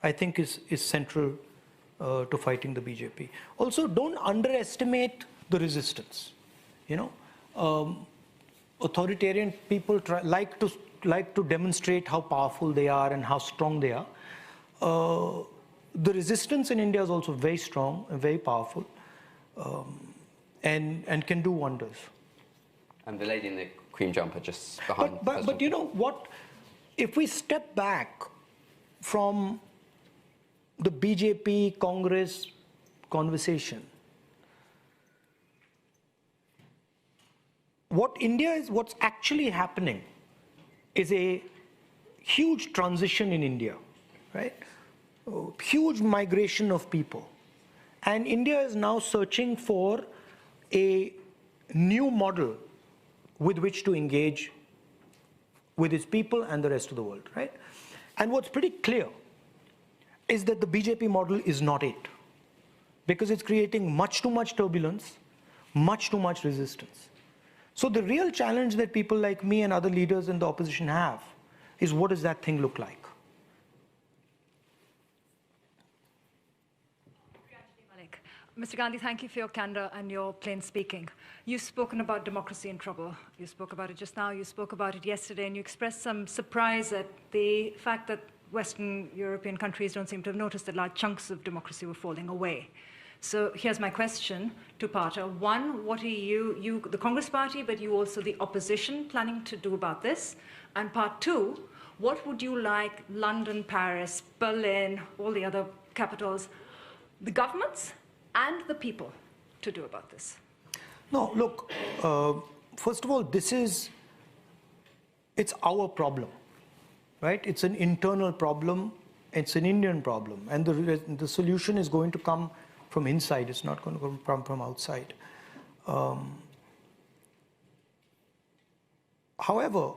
B: I think is central to fighting the BJP. Also, don't underestimate the resistance. Authoritarian people like to demonstrate how powerful they are and how strong they are. The resistance in India is also very strong and very powerful, and can do wonders.
C: And the lady in the cream jumper just behind.
B: But you know what? If we step back from the BJP Congress conversation, what's actually happening is a huge transition in India, right? Huge migration of people. And India is now searching for a new model with which to engage with its people and the rest of the world, right? And what's pretty clear is that the BJP model is not it, because it's creating much too much turbulence, much too much resistance. So the real challenge that people like me and other leaders in the opposition have is, what does that thing look like?
E: Mr. Gandhi, thank you for your candor and your plain speaking. You've spoken about democracy in trouble. You spoke about it just now, you spoke about it yesterday, and you expressed some surprise at the fact that Western European countries don't seem to have noticed that large chunks of democracy were falling away. So here's my question, two-parter. One, what are you, the Congress Party, but you also the opposition, planning to do about this? And part two, what would you like London, Paris, Berlin, all the other capitals, the governments and the people to do about this?
B: No, look, first of all, it's our problem, right? It's an internal problem, it's an Indian problem, and the solution is going to come from inside, it's not going to come from outside. However,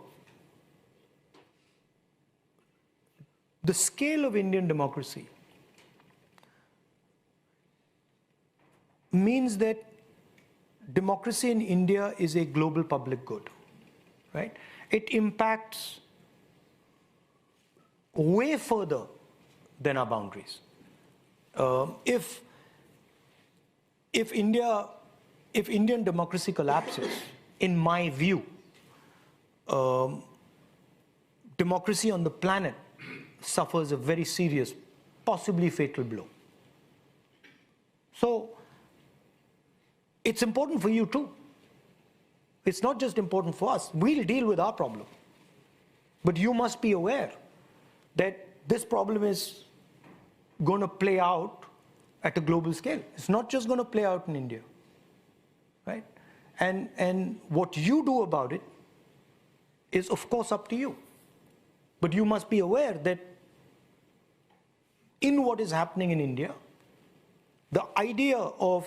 B: the scale of Indian democracy means that democracy in India is a global public good, right? It impacts way further than our boundaries. If Indian democracy collapses, in my view, democracy on the planet suffers a very serious, possibly fatal blow. So it's important for you too. It's not just important for us. We'll deal with our problem. But you must be aware that this problem is going to play out at a global scale. It's not just going to play out in India, right? And what you do about it is, of course, up to you. But you must be aware that in what is happening in India, the idea of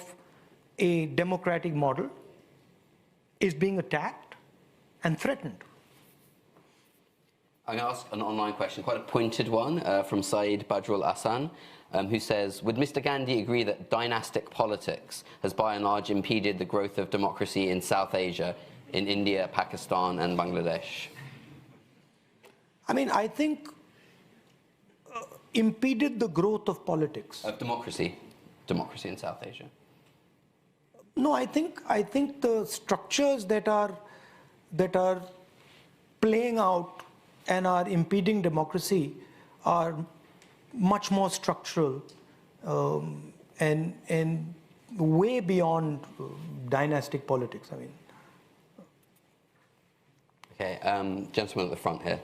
B: a democratic model is being attacked and threatened.
C: I'm going to ask an online question, quite a pointed one, from Saeed Badrul Ahsan, who says, would Mr. Gandhi agree that dynastic politics has by and large impeded the growth of democracy in South Asia, in India, Pakistan and Bangladesh?
B: I mean, I think impeded the growth of politics.
C: Of democracy in South Asia.
B: No, I think the structures that are playing out and are impeding democracy are much more structural and way beyond dynastic politics. I mean.
C: Okay, gentleman at the front here.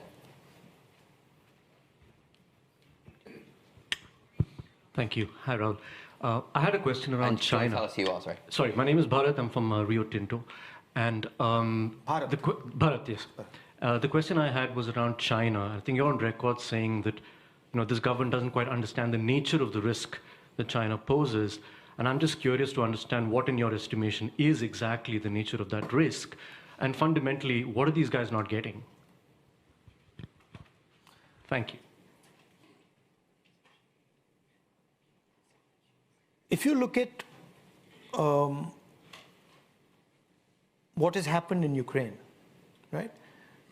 F: Thank you. Hi, Rahul. I had a question around
C: And
F: China.
C: tell us who you are, sorry.
F: Sorry, my name is Bharat. I'm from Rio Tinto. And
B: Bharat.
F: Bharat, yes. The question I had was around China. I think you're on record saying that this government doesn't quite understand the nature of the risk that China poses. And I'm just curious to understand what, in your estimation, is exactly the nature of that risk. And fundamentally, what are these guys not getting? Thank you.
B: If you look at what has happened in Ukraine, right?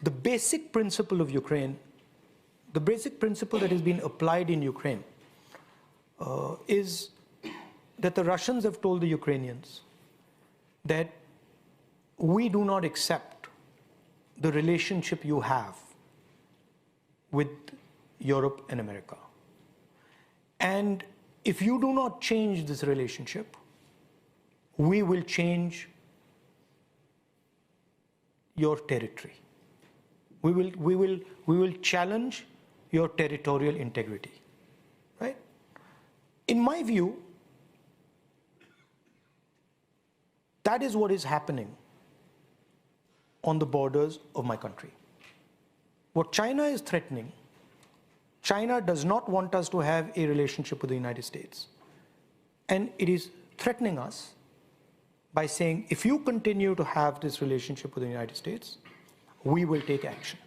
B: The basic principle of Ukraine, the basic principle that has been applied in Ukraine is that the Russians have told the Ukrainians that we do not accept the relationship you have with Europe and America. And if you do not change this relationship, we will change your territory. We will challenge your territorial integrity, right? In my view, that is what is happening on the borders of my country. What China is threatening, China does not want us to have a relationship with the United States. And it is threatening us by saying, if you continue to have this relationship with the United States, we will take action.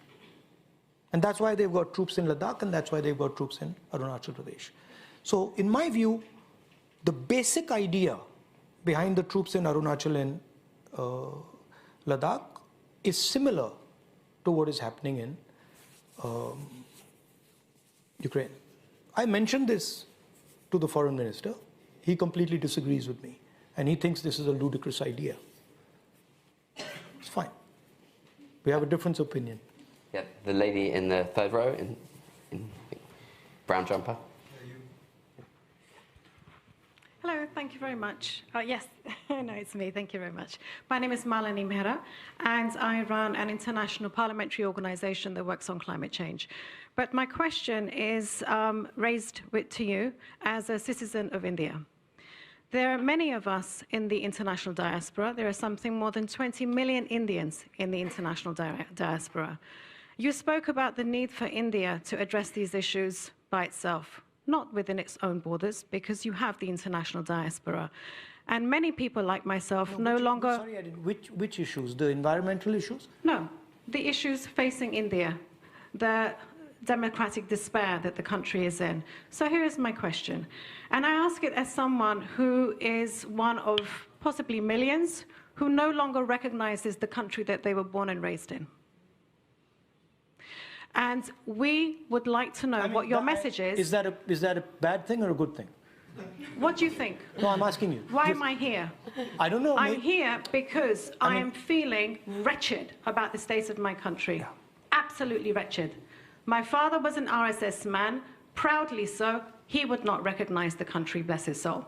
B: And that's why they've got troops in Ladakh, and that's why they've got troops in Arunachal Pradesh. So in my view, the basic idea behind the troops in Arunachal and Ladakh is similar to what is happening in Ukraine. I mentioned this to the foreign minister. He completely disagrees with me, and he thinks this is a ludicrous idea. It's fine. We have a different opinion.
C: Yeah, the lady in the third row in brown jumper.
G: Hello, thank you very much. Yes, no, it's me. Thank you very much. My name is Malini Mehra, and I run an international parliamentary organization that works on climate change. But my question is raised to you as a citizen of India. There are many of us in the international diaspora. There are something more than 20 million Indians in the international diaspora. You spoke about the need for India to address these issues by itself, not within its own borders, because you have the international diaspora. And many people like myself no longer...
B: Sorry, which issues? The environmental issues?
G: No, the issues facing India, the democratic despair that the country is in. So here is my question. And I ask it as someone who is one of possibly millions who no longer recognizes the country that they were born and raised in. And we would like to know what your message is.
B: Is that a bad thing or a good thing?
G: What do you think?
B: No, I'm asking you.
G: Why am I here?
B: I don't know.
G: I'm here because I am feeling wretched about the state of my country. Yeah. Absolutely wretched. My father was an RSS man, proudly so. He would not recognize the country, bless his soul.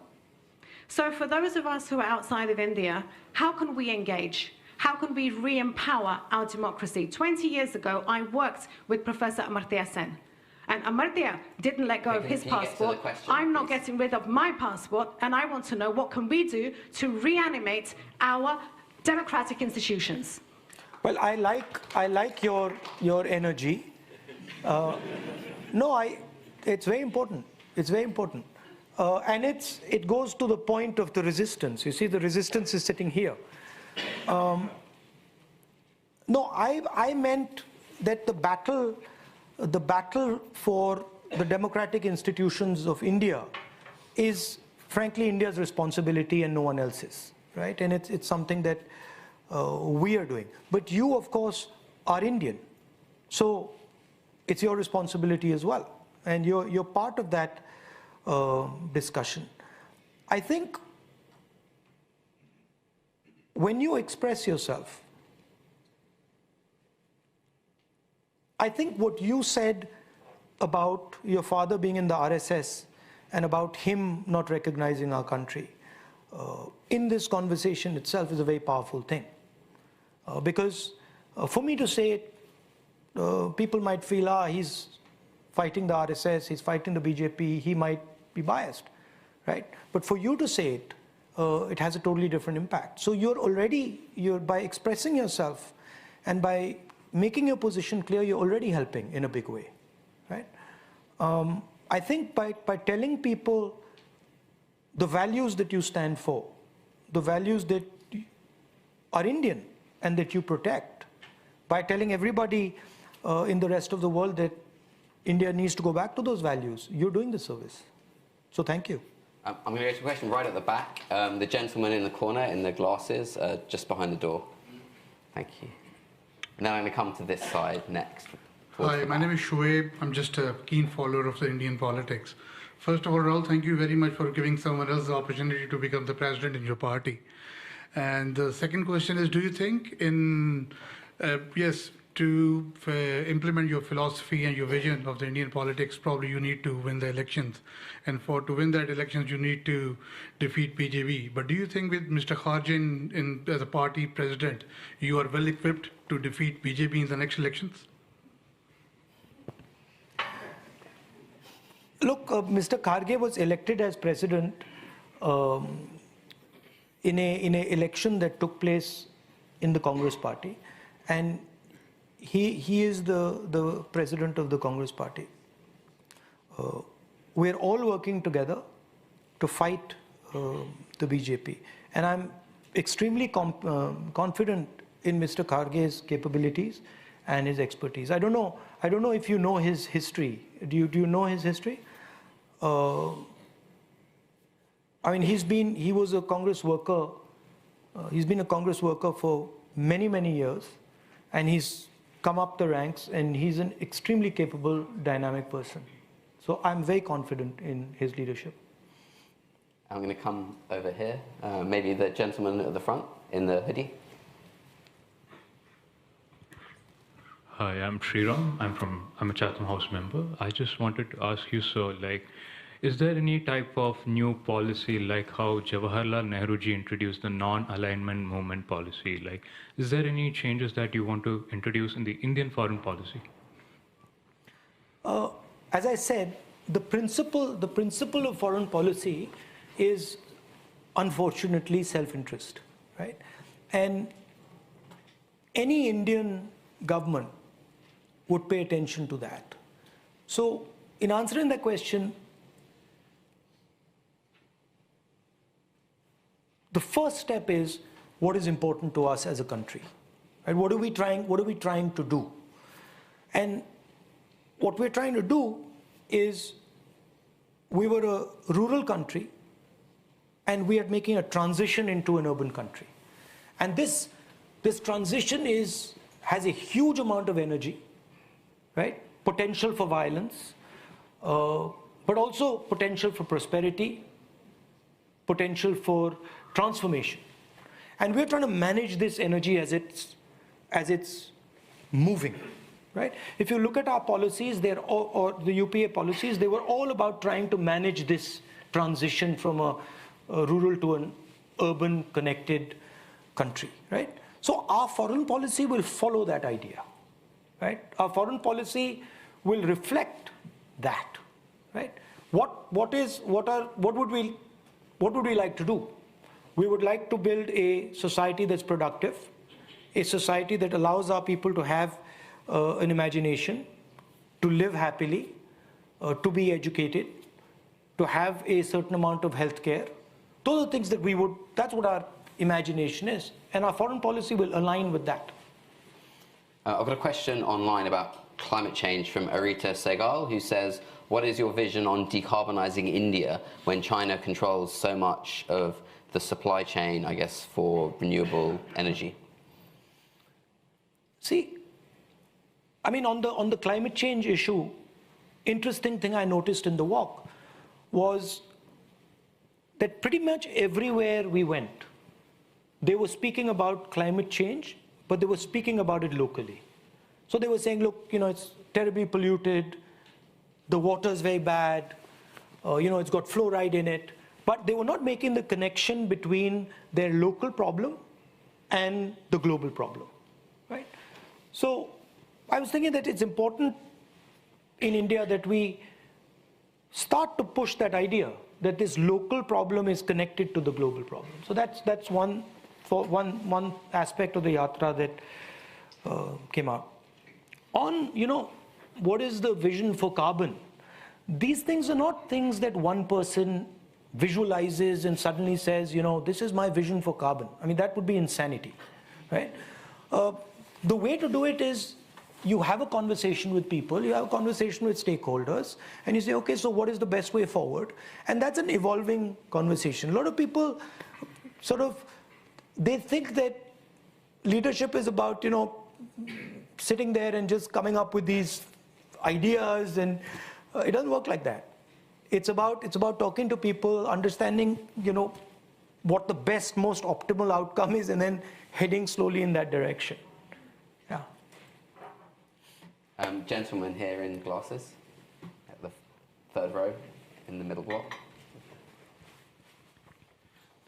G: So for those of us who are outside of India, how can we engage? How can we re-empower our democracy? 20 years ago, I worked with Professor Amartya Sen. And Amartya didn't let go of his passport. I'm not getting rid of my passport, and I want to know what can we do to reanimate our democratic institutions.
B: Well, I like your energy. No, it's very important. It's very important. And it goes to the point of the resistance. You see, the resistance is sitting here. No, I meant that the battle for the democratic institutions of India is, frankly, India's responsibility and no one else's, right? And it's something that we are doing. But you, of course, are Indian, so it's your responsibility as well, and you're part of that discussion. I think when you express yourself, I think what you said about your father being in the RSS and about him not recognizing our country in this conversation itself is a very powerful thing. Because for me to say it, people might feel, he's fighting the RSS, he's fighting the BJP, he might be biased, right? But for you to say it, it has a totally different impact. So by expressing yourself and by making your position clear, you're already helping in a big way, right? I think by telling people the values that you stand for, the values that are Indian and that you protect, by telling everybody in the rest of the world that India needs to go back to those values, you're doing the service. So thank you.
C: I'm going to go to a question right at the back. The gentleman in the corner in the glasses, just behind the door. Thank you. And then I'm going to come to this side next.
H: Hi, my name is Shoaib. I'm just a keen follower of the Indian politics. First of all, Rahul, thank you very much for giving someone else the opportunity to become the president in your party. And the second question is, do you think to implement your philosophy and your vision of the Indian politics, probably you need to win the elections. And to win that elections, you need to defeat BJP. But do you think with Mr. Kharge as a party president, you are well equipped to defeat BJP in the next elections?
B: Look, Mr. Kharge was elected as president in an election that took place in the Congress party. And he is the president of the Congress party. We're all working together to fight the BJP. And I'm extremely confident in Mr. Kharge's capabilities and his expertise. I don't know if you know his history. Do you know his history? I mean, he was a Congress worker. He's been a Congress worker for many, many years. And he's come up the ranks, and he's an extremely capable, dynamic person. So I'm very confident in his leadership.
C: I'm going to come over here. Maybe the gentleman at the front in the hoodie.
I: Hi, I'm Sriram. I'm a Chatham House member. I just wanted to ask you, is there any type of new policy like how Jawaharlal Nehruji introduced the non-alignment movement policy? Is there any changes that you want to introduce in the Indian foreign policy?
B: As I said, the principle of foreign policy is unfortunately self-interest, right? And any Indian government would pay attention to that. So in answering that question, the first step is what is important to us as a country, right? What are we trying to do? And what we're trying to do is, we were a rural country and we are making a transition into an urban country. And this transition has a huge amount of energy, right? Potential for violence, but also potential for prosperity, potential for transformation. And we're trying to manage this energy as it's moving, right? If you look at our policies, or the UPA policies, they were all about trying to manage this transition from a rural to an urban connected country, right? So our foreign policy will follow that idea, right? Our foreign policy will reflect that, right? What would we like to do? We would like to build a society that's productive, a society that allows our people to have an imagination, to live happily, to be educated, to have a certain amount of health care. Those are things that's what our imagination is. And our foreign policy will align with that.
C: I've got a question online about climate change from Arita Segal, who says, what is your vision on decarbonizing India when China controls so much of the supply chain, I guess, for renewable energy?
B: See, I mean, on the climate change issue, interesting thing I noticed in the walk was that pretty much everywhere we went, they were speaking about climate change, but they were speaking about it locally. So they were saying, look, it's terribly polluted, the water's very bad, it's got fluoride in it. But they were not making the connection between their local problem and the global problem, right? So I was thinking that it's important in India that we start to push that idea that this local problem is connected to the global problem. So that's one aspect of the yatra that came out. On, what is the vision for carbon? These things are not things that one person visualizes and suddenly says, this is my vision for carbon. I mean, that would be insanity, right? The way to do it is you have a conversation with people, you have a conversation with stakeholders, and you say, okay, so what is the best way forward? And that's an evolving conversation. A lot of people they think that leadership is about, sitting there and just coming up with these ideas, and it doesn't work like that. It's about talking to people, understanding, what the best, most optimal outcome is, and then heading slowly in that direction. Yeah.
C: Gentleman here in glasses, at the third row, in the middle block.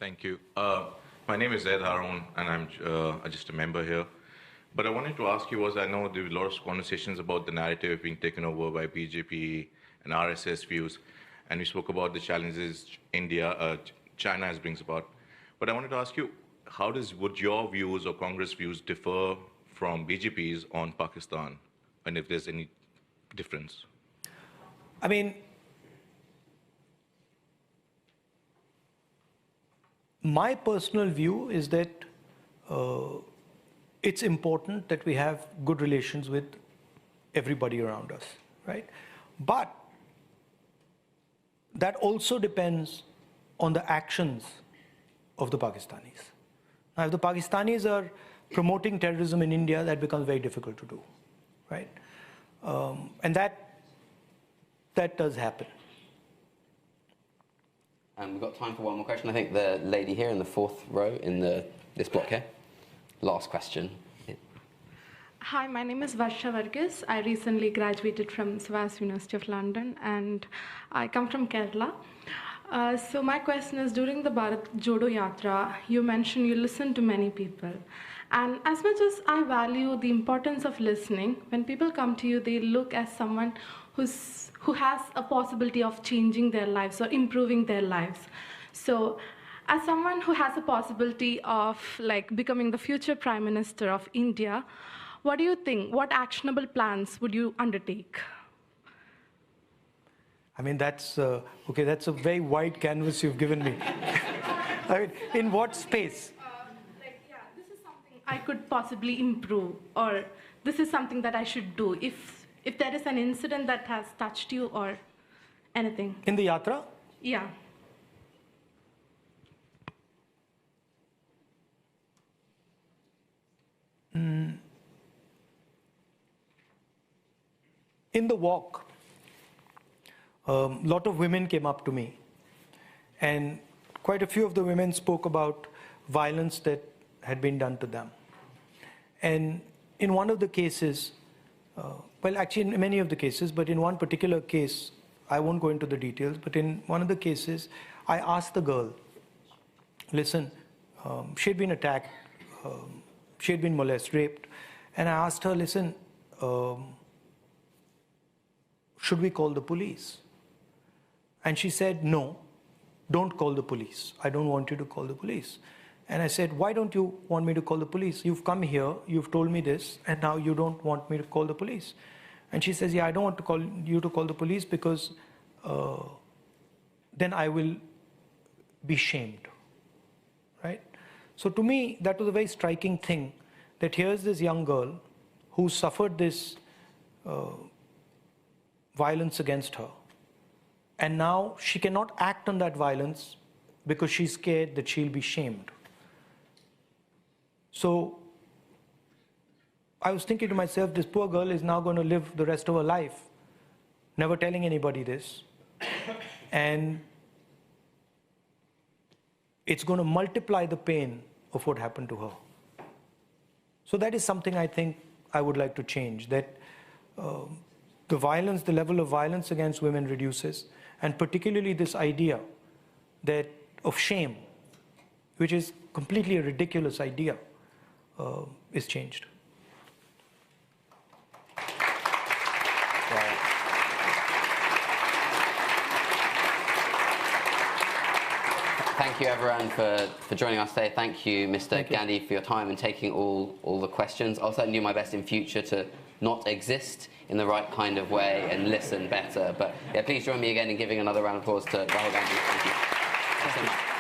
J: Thank you. My name is Ed Harun, and I'm just a member here. But I wanted to ask you I know there were a lot of conversations about the narrative being taken over by BJP and RSS views, and we spoke about the challenges China brings about. But I wanted to ask you, would your views or Congress views differ from BJP's on Pakistan, and if there's any difference?
B: I mean, my personal view is that it's important that we have good relations with everybody around us, right? But that also depends on the actions of the Pakistanis. Now, if the Pakistanis are promoting terrorism in India, that becomes very difficult to do, right? And that does happen.
C: We've got time for one more question. I think the lady here in the fourth row in this block here. Last question.
K: Hi, my name is Varsha Varghese. I recently graduated from SOAS University of London, and I come from Kerala. So my question is, during the Bharat Jodo Yatra, you mentioned you listen to many people. And as much as I value the importance of listening, when people come to you, they look as someone who has a possibility of changing their lives or improving their lives. So as someone who has a possibility of becoming the future Prime Minister of India, what do you think? What actionable plans would you undertake?
B: I mean, that's a very wide canvas you've given me. I mean, in what space?
K: This is something I could possibly improve, or this is something that I should do if there is an incident that has touched you or anything.
B: In the yatra?
K: Yeah.
B: In the walk, a lot of women came up to me, and quite a few of the women spoke about violence that had been done to them. And in one of the cases, well, actually in many of the cases, but in one particular case, I won't go into the details, but in one of the cases, I asked the girl, listen, she had been attacked, she had been molested, raped, and I asked her, listen, should we call the police? And she said, no, don't call the police. I don't want you to call the police. And I said, why don't you want me to call the police? You've come here, you've told me this, and now you don't want me to call the police. And she says, yeah, I don't want you to call the police because then I will be shamed, right? So to me, that was a very striking thing, that here's this young girl who suffered this violence against her. And now she cannot act on that violence because she's scared that she'll be shamed. So I was thinking to myself, this poor girl is now going to live the rest of her life never telling anybody this. And it's going to multiply the pain of what happened to her. So that is something I think I would like to change, that the violence, the level of violence against women reduces, and particularly this idea that of shame, which is completely a ridiculous idea, is changed.
C: Thank you, everyone, for joining us today. Thank you, Mr. Gandhi, for your time and taking all the questions. I'll certainly do my best in future to not exist in the right kind of way and listen better. But yeah, please join me again in giving another round of applause to Rahul Gandhi. Thank you. Thanks so much.